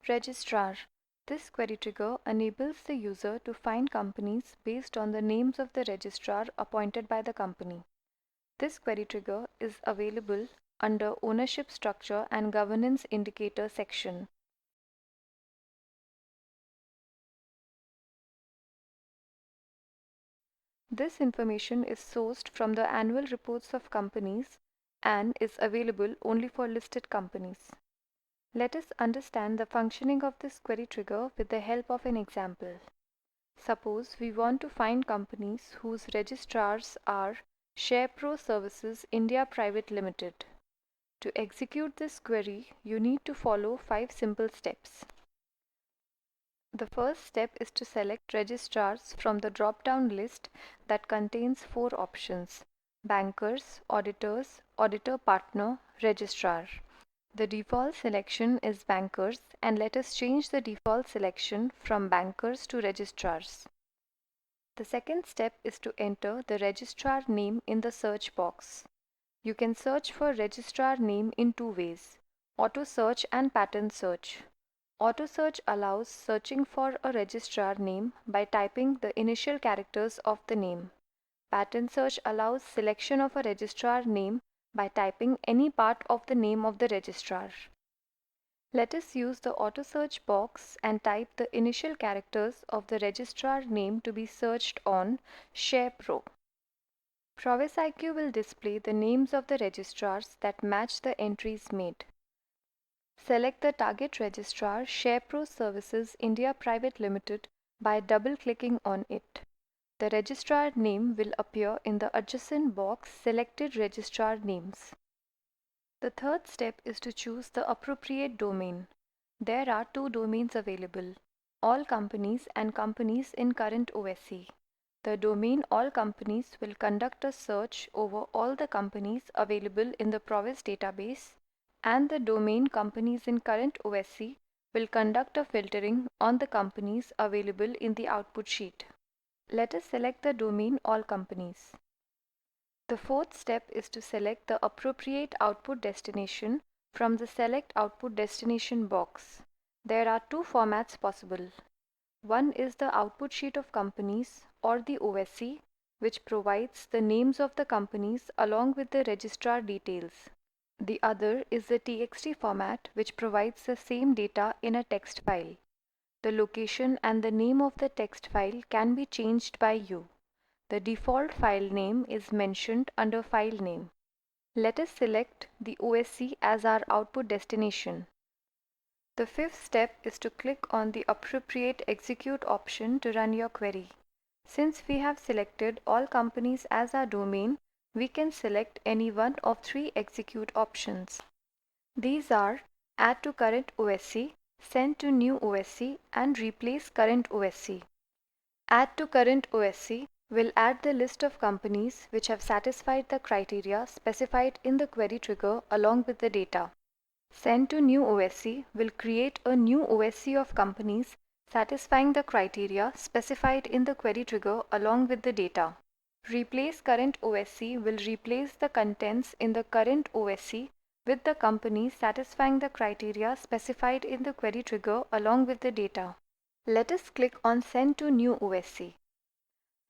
Registrar. This query trigger enables the user to find companies based on the names of the registrar appointed by the company. This query trigger is available under Ownership Structure and Governance Indicator section. This information is sourced from the annual reports of companies and is available only for listed companies. Let us understand the functioning of this query trigger with the help of an example. Suppose we want to find companies whose registrars are SharePro Services India Private Limited. To execute this query, you need to follow 5 simple steps. The first step is to select registrars from the drop-down list that contains 4 options: bankers, auditors, auditor partner, registrar. The default selection is bankers, and let us change the default selection from bankers to registrars. The second step is to enter the registrar name in the search box. You can search for registrar name in 2 ways: auto search and pattern search. Auto search allows searching for a registrar name by typing the initial characters of the name. Pattern search allows selection of a registrar name by typing any part of the name of the registrar. Let us use the auto search box and type the initial characters of the registrar name to be searched on SharePro. ProwessIQ will display the names of the registrars that match the entries made. Select the target registrar SharePro Services India Private Limited by double-clicking on it. The registrar name will appear in the adjacent box Selected Registrar Names. The third step is to choose the appropriate domain. There are 2 domains available: All Companies and Companies in Current OSC. The domain All Companies will conduct a search over all the companies available in the Prowess database, and the domain Companies in Current OSC will conduct a filtering on the companies available in the output sheet. Let us select the domain All Companies. The fourth step is to select the appropriate output destination from the Select Output Destination box. There are 2 formats possible. One is the output sheet of companies, or the OSC, which provides the names of the companies along with the registrar details. The other is the TXT format, which provides the same data in a text file. The location and the name of the text file can be changed by you. The default file name is mentioned under File Name. Let us select the OSC as our output destination. The fifth step is to click on the appropriate Execute option to run your query. Since we have selected All Companies as our domain, we can select any one of 3 execute options. These are Add to Current OSC, Send to New OSC, and Replace Current OSC. Add to Current OSC will add the list of companies which have satisfied the criteria specified in the query trigger along with the data. Send to New OSC will create a new OSC of companies satisfying the criteria specified in the query trigger along with the data. Replace Current OSC will replace the contents in the current OSC with the companies satisfying the criteria specified in the query trigger along with the data. Let us click on Send to New OSC.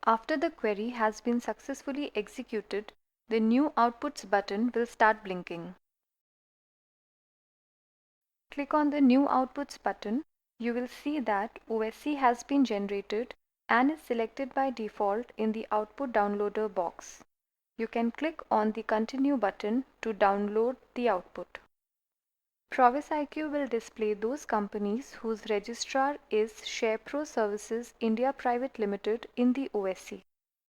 After the query has been successfully executed, the New Outputs button will start blinking. Click on the New Outputs button. You will see that OSC has been generated and is selected by default in the Output Downloader box. You can click on the Continue button to download the output. ProwessIQ will display those companies whose registrar is SharePro Services India Private Limited in the OSC.